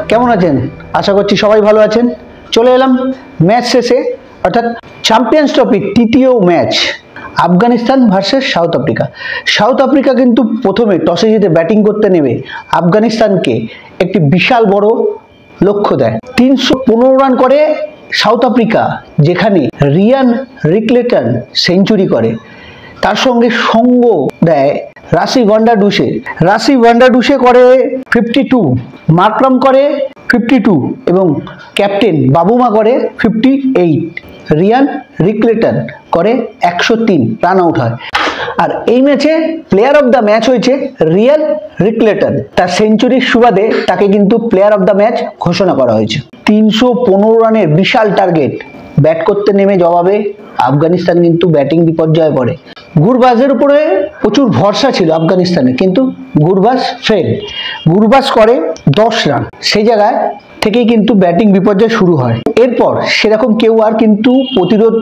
কেমন আছেন? আশা করছি সবাই ভালো আছেন। চলে এলাম ম্যাচ শেষে, অর্থাৎ চ্যাম্পিয়ন্স ট্রফির তৃতীয় match Afghanistan versus south Africa. South Africa কিন্তু প্রথমে টসে জিতে ব্যাটিং করতে নেমে আফগানিস্তানকে একটি বিশাল বড় লক্ষ্য দেয়। 315 রান করে সাউথ আফ্রিকা, যেখানে রিয়ান রিকলেটন সেঞ্চুরি করে। তার সঙ্গে সঙ্গ দেয় রাশি ভান্ডারডুসে করে 52, মার্করাম করে 52 এবং ক্যাপ্টেন বাবুমা করে 58। রিয়ান রিকলেটন করে 103 রান আউট হয়। আর এই ম্যাচে প্লেয়ার অফ দ্য ম্যাচ হয়েছে রিয়ান রিকলেটন। তার সেঞ্চুরির সুবাদে তাকে কিন্তু প্লেয়ার অফ দ্য ম্যাচ ঘোষণা করা হয়েছে। 315 রানের বিশাল টার্গেট ব্যাট করতে নেমে জবাবে আফগানিস্তান কিন্তু ব্যাটিং বিপর্যয়ে পড়ে। গুরবাজের উপরে প্রচুর ভরসা ছিল আফগানিস্তানের, কিন্তু গুরবাজ ফেল। গুরবাজ করে 10 রান। সেই জায়গায় থেকেই কিন্তু ব্যাটিং বিপর্যয় শুরু হয়। এরপর সেরকম কেউ আর কিন্তু প্রতিরোধ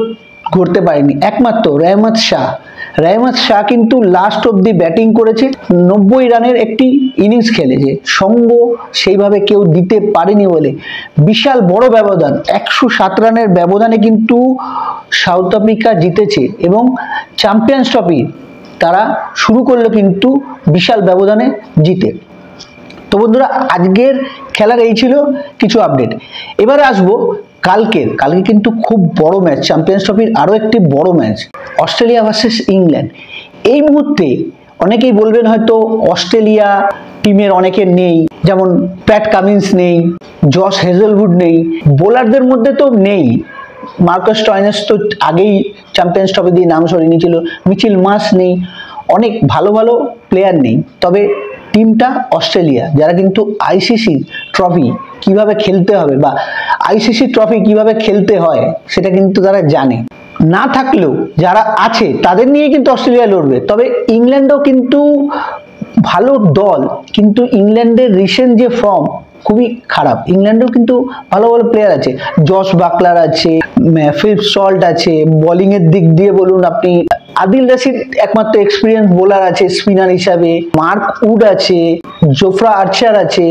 করতে পারেনি, একমাত্র রেহমত শাহ কিন্তু লাস্ট অব্দি ব্যাটিং করেছে। 90 রানের একটি ইনিংস খেলেছে। সঙ্গ সেইভাবে কেউ দিতে পারেনি বলে বিশাল বড় ব্যবধান, 107 রানের ব্যবধানে কিন্তু সাউথ আফ্রিকা জিতেছে এবং চ্যাম্পিয়ন্স ট্রফি তারা শুরু করলো কিন্তু বিশাল ব্যবধানে জিতে। তো বন্ধুরা, আজকের খেলার এই ছিল কিছু আপডেট। এবারে আসবো কালকে কিন্তু খুব বড় ম্যাচ, চ্যাম্পিয়ন্স ট্রফির আরও একটি বড় ম্যাচ, অস্ট্রেলিয়া ভার্সেস ইংল্যান্ড। এই মুহূর্তে অনেকেই বলবেন হয়তো অস্ট্রেলিয়া টিমের অনেকের নেই, যেমন প্যাট কামিন্স নেই, জশ হেজেলউড নেই, বোলারদের মধ্যে তো নেই। মার্কাস স্টয়নেস তো আগেই চ্যাম্পিয়ন্স ট্রফি দিয়ে নাম সরিয়ে নিয়েছিল। মিচেল মার্শ নেই, অনেক ভালো ভালো প্লেয়ার নেই। তবে টিমটা অস্ট্রেলিয়া, যারা কিন্তু আইসিসি ট্রফি কিভাবে খেলতে হবে বা আইসিসি ট্রফি কিভাবে খেলতে হয় সেটা কিন্তু তারা জানে। না থাকলেও যারা আছে তাদের নিয়ে কিন্তু অস্ট্রেলিয়া লড়বে। তবে ইংল্যান্ডও কিন্তু ভালো দল, কিন্তু ইংল্যান্ডের রিসেন্ট যে ফর্ম খুবই খারাপ। ইংল্যান্ডেও কিন্তু ভালো ভালো প্লেয়ার আছে, জস বাকলার আছে, ফিলিপ সল্ট আছে, বোলিং এর দিক দিয়ে বলুন আপনি আদিল রশিদ একমাত্র এক্সপিরিয়েন্স বোলার আছে স্পিনার হিসাবে, মার্ক উড আছে, জোফরা আর্চার আছে।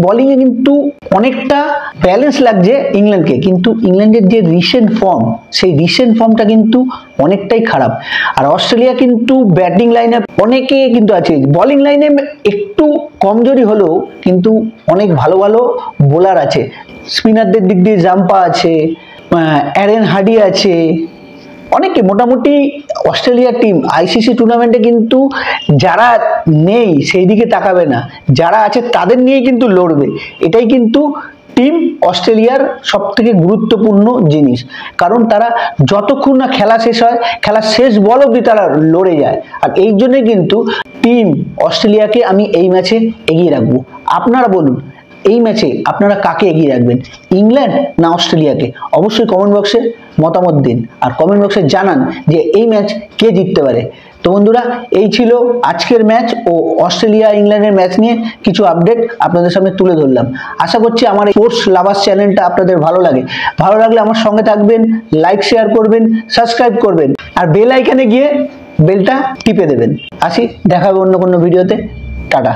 বোলিং এ কিন্তু অনেকটা ব্যালেন্স লাগছে ইংল্যান্ডকে, কিন্তু ইংল্যান্ডের যে রিসেন্ট ফর্ম, সেই রিসেন্ট ফর্মটা কিন্তু অনেকটাই খারাপ। আর অস্ট্রেলিয়া কিন্তু ব্যাটিং লাইনে অনেকে কিন্তু আছে, বোলিং লাইনে একটু কমজোরি হলেও কিন্তু অনেক ভালো ভালো বোলার আছে। স্পিনারদের দিক দিয়ে জাম্পা আছে, অ্যারেন হার্ডি আছে, অনেকে মোটামুটি অস্ট্রেলিয়া টিম আইসিসি টুর্নামেন্টে কিন্তু যারা নেই সেই দিকে তাকাবে না, যারা আছে তাদের নিয়ে কিন্তু লড়বে। এটাই কিন্তু টিম অস্ট্রেলিয়ার সব থেকে গুরুত্বপূর্ণ জিনিস, কারণ তারা যতক্ষণ না খেলা শেষ হয়, খেলা শেষ বল অবধি তারা লড়ে যায়। আর এই জন্যই কিন্তু টিম অস্ট্রেলিয়াকে আমি এই ম্যাচে এগিয়ে রাখবো। আপনারা বলুন, এই ম্যাচে আপনারা কাকে এগিয়ে রাখবেন, ইংল্যান্ড না অস্ট্রেলিয়াকে? অবশ্যই কমেন্ট বক্সে মতামত দিন, আর কমেন্ট বক্সে জানান যে এই ম্যাচ কে জিততে পারে। তো বন্ধুরা, এই ছিল আজকের ম্যাচ ও অস্ট্রেলিয়া ইংল্যান্ডের ম্যাচ নিয়ে কিছু আপডেট আপনাদের সামনে তুলে ধরলাম। আশা করছি আমার স্পোর্টস লাভার্স চ্যানেলটা আপনাদের ভালো লাগলে আমার সঙ্গে থাকবেন, লাইক শেয়ার করবেন, সাবস্ক্রাইব করবেন, আর বেল আইকনে গিয়ে বেলটা টিপে দেবেন। আসি, দেখা হবে অন্য কোনো ভিডিওতে। টাটা।